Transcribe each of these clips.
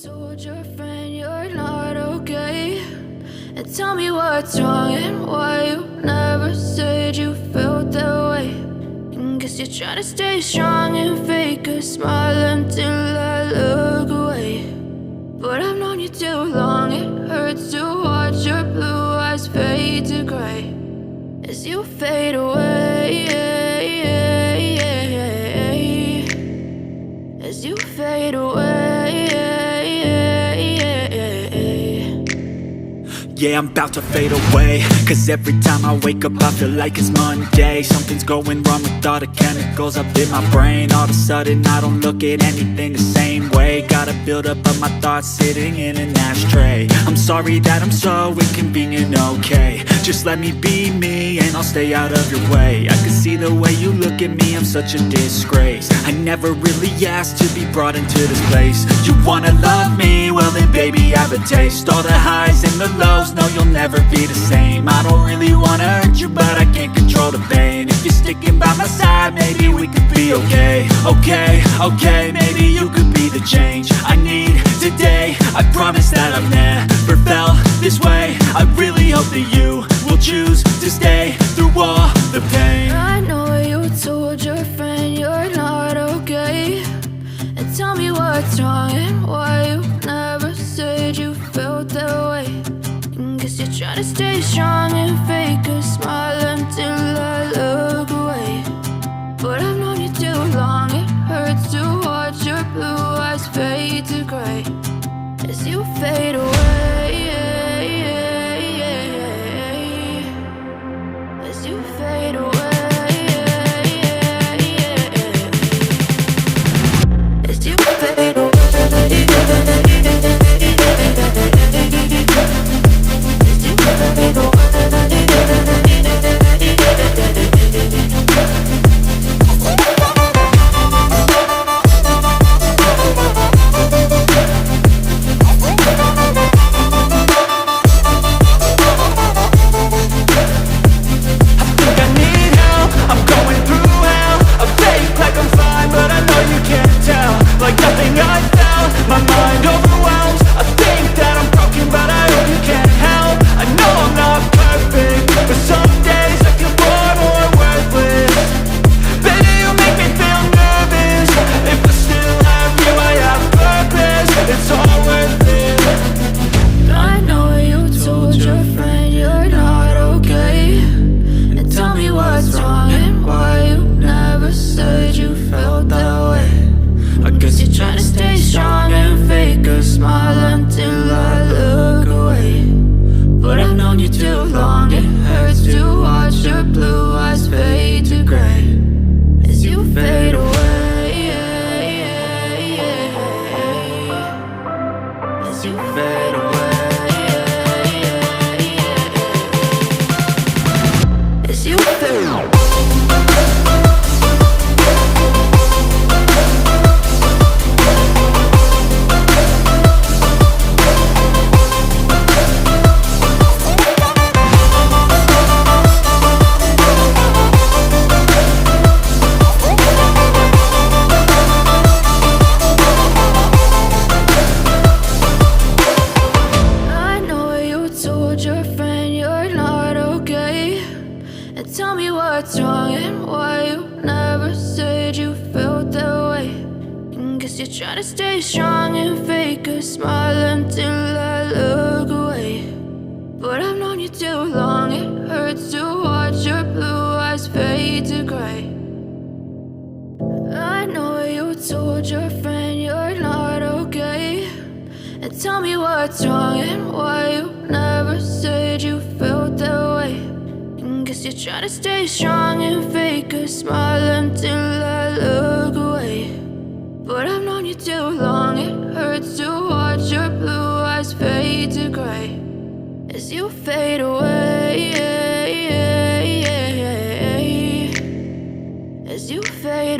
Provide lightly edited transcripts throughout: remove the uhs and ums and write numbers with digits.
told your friend you're not okay, and tell me what's wrong and why you never said you felt that way. And guess you're trying to stay strong and fake a smile until I look away. But I've known you too long, it hurts to watch your blue eyes fade to gray as you fade away, as you fade away. Yeah, I'm about to fade away, cause every time I wake up I feel like it's Monday. Something's going wrong with all the chemicals up in my brain. All of a sudden I don't look at anything the same way. Got a buildup of my thoughts sitting in an ashtray. I'm sorry that I'm so inconvenient, okay. Just let me be me and I'll stay out of your way. I can see the way you look at me, I'm such a disgrace. I never really asked to be brought into this place. You wanna love me? Well then baby I have a taste. All the highs and the lows, no, you'll never be the same. I don't really wanna hurt you, but I can't control the pain. If you're sticking by my side, maybe we could be okay. Okay, maybe you could be the change I need today. I promise that I've never felt this way. I really hope that you will choose to stay through all the pain. I know you told your friend you're not okay, and tell me what's wrong and why you never said you felt that way. Guess you're trying to stay strong and fake a smile until I look away. But I've known you too long, it hurts to watch your blue eyes fade to gray as you fade away, as you fade away, as you fade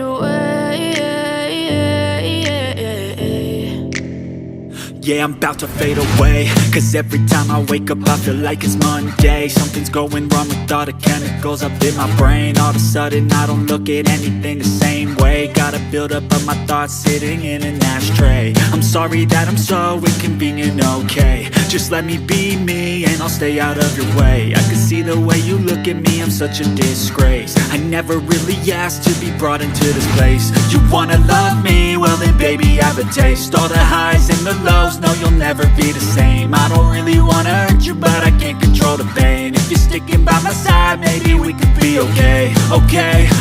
away. Yeah, I'm about to fade away, cause every time I wake up I feel like it's Monday. Something's going wrong with all the chemicals up in my brain. All of a sudden I don't look at anything the same way. Got a buildup of my thoughts sitting in an ashtray. I'm sorry that I'm so inconvenient, okay. Just let me be me and I'll stay out of your way. I can see the way you look at me, I'm such a disgrace. I never really asked to be brought into this place. You wanna love me? Well then baby, have a taste. All the highs and the lows, no you'll never be the same. I don't really wanna hurt you, but I can't control the pain. If you're sticking by my side, maybe we could be okay.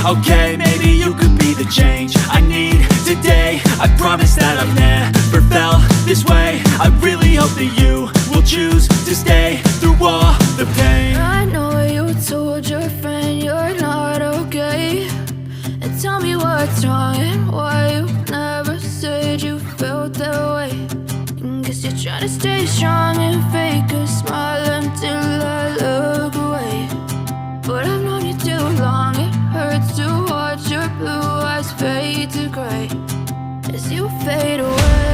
Okay, maybe you could be the change I need today. I promise that I've never felt this way. I really hope that you will choose to stay through all the pain. I know you told your friend you're not okay, and tell me what's wrong and why you never said you felt that way. Guess you're trying to stay strong and fake a smile until I look away. But I've known you too long, it hurts to watch your blue eyes fade to gray as you fade away.